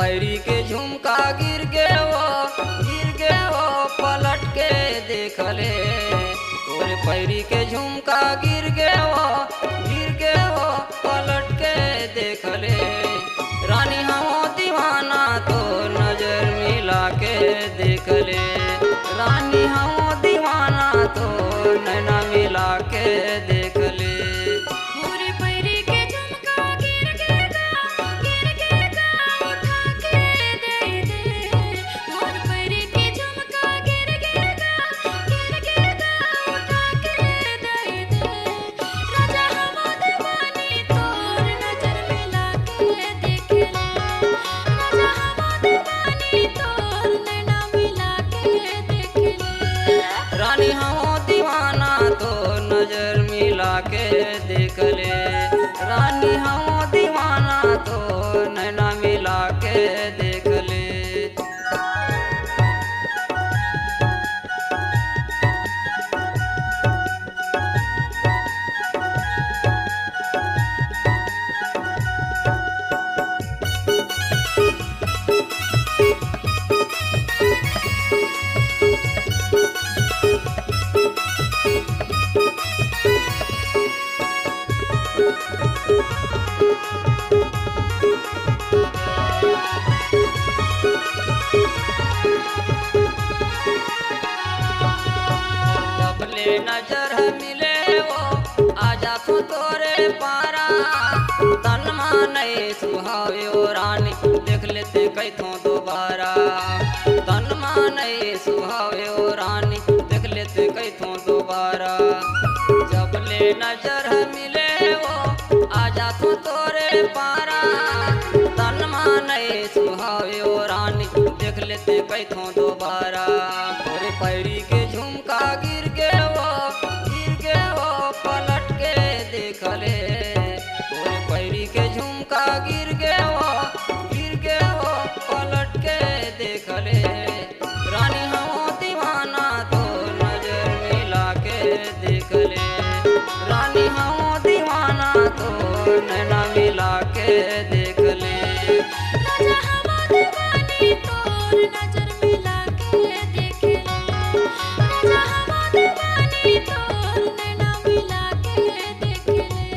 पैरी के झुमका गिर गे वो पलट के देख ले। तोरे पैरी के झुमका गिर गे वो पलट के देख ले। रानी हम दीवाना तो नजर मिला के देख ले। रानी हम दीवाना तो नैना मिला के देख ले। मोरे पैरी के झुमका गिर गेगा उठा के दे दे। मोर पैरी के झुमका गिर गेगा उठा के दे दे। राजा हम दीवानी तोर नजर मिला के देख ले। राजा हम दीवानी तोर नैना मिला के देख ले। रानी हम दीवाना तो नजर मिला के देख ले। रानी हम दीवाना तो नैना मिला के देख ले। जबले नजर मिले वो आजा तो तोरे पारा। तन माने सुहावे ओ रानी देख लेते कैथों दोबारा। तन माने सुहावे ओ रानी देख लेते कैथों दोबारा। जबले नजर मिले वो आजा तो तोरे पारा। तन माने सुहावे ओ रानी देख लेते कैथों दोबारा। तोरे पैरी के झुमका गिर गे वो पलट के देख ले। तोरे पैरी के झुमका गिर गे वो पलट के देख ले। रानी हम दीवाना तो नजर मिला के देख ले। रानी हम दीवाना तो नैना मिला के देख ले। राजा हम दीवानी तोर नजर मिला के देख ले। राजा हम दीवानी तोर नैना मिला के देख ले।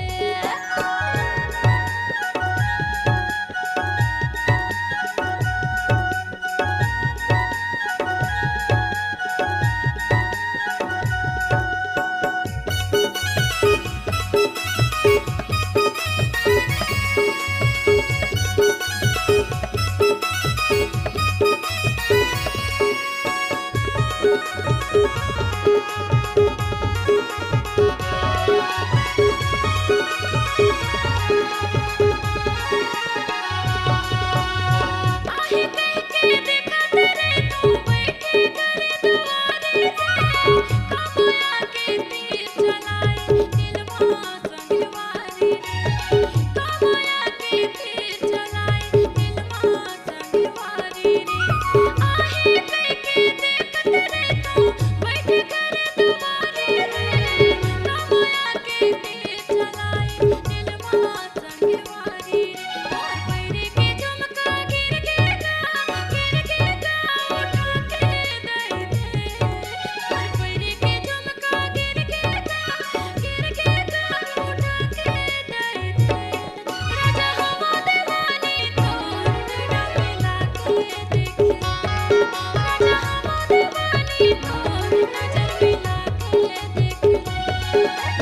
आहे कह के देखा तेरे तू बैठे करे दुआरे रे। कमाया के तीर चलाए दिलवा संगवारी रे। कमाया के तीर चलाए दिलवा संगवारी रे। आहे कह के देखा तेरे तू बैठे करे दुआरे रे। कमाया के तीर चलाए दिलवा संगवारी रे। और पैरी के झुमका गिर गेगा उठा के दे दे। और पैरी के झुमका गिर गेगा उठा के दे दे। राजा हम दीवानी तोर नैना मिला के देख ले। राजा हम दीवानी तोर नजर मिला के देख ले।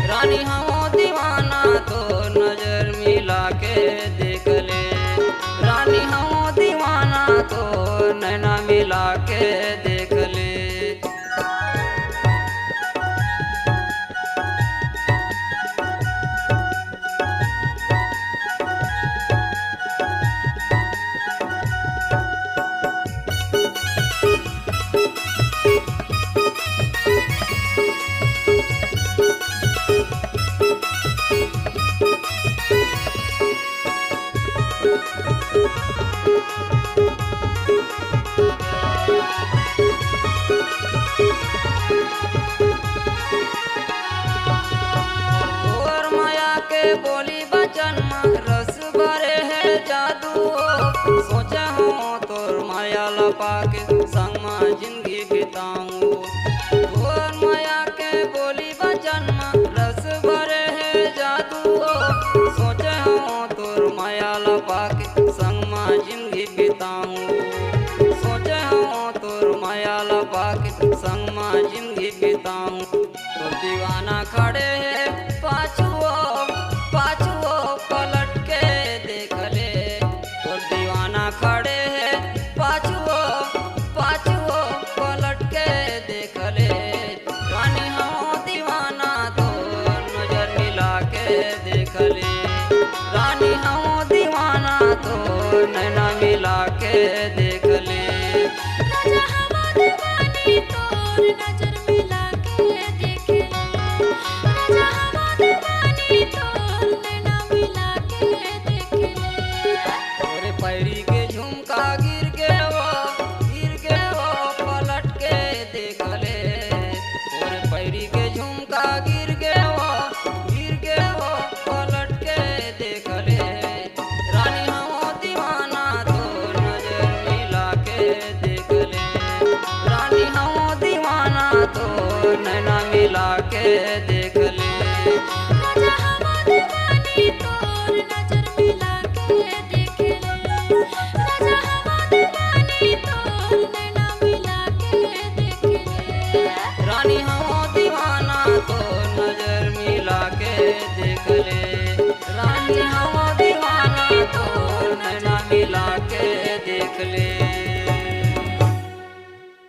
रानी हम दीवाना तो नजर मिला के देख ले। रानी हम दीवाना तो नैना मिला के देख ले। पाके संग में जिंदगी बिताऊं। तोर माया के बोली बचन में रस भरे है जादू हो, सोचे हूँ तोर माया ला पाके संग में जिंदगी बिताऊं। सोचे हूँ तोर माया ला पाके संग में जिंदगी बिताऊं। तोर दीवाना खड़े है पाछुओ पाछुओ पलट के देख ले, तोर दीवाना खड़े है पाछुओ पाछुओ पलट के देख ले। रानी हम दीवाना तो नजर मिला के देख ले, रानी हम दीवाना तो नैना मिला के देख ले। राजा हवा दीवानी तोर नजर मिला के देख ले, राजा हवा दीवानी तोर नैना मिला के देख ले। तोरे पैरी के झुमका गिर के वो पलट के देख ले। तोरे पैरी के झुमका गिर के वो पलट के देख ले। रानी हम दीवाना तो नजर मिला के देख ले, रानी हम दीवाना तो नैना मिला के देख ले। राजा हवा दीवानी तोर नजर मिला के देख ले, राजा हवा दीवानी तोर नैना मिला के देख ले। रानी हम दीवाना तो नजर मिला के देख ले, रानी हम दीवाना तो नैना मिला के देख ले।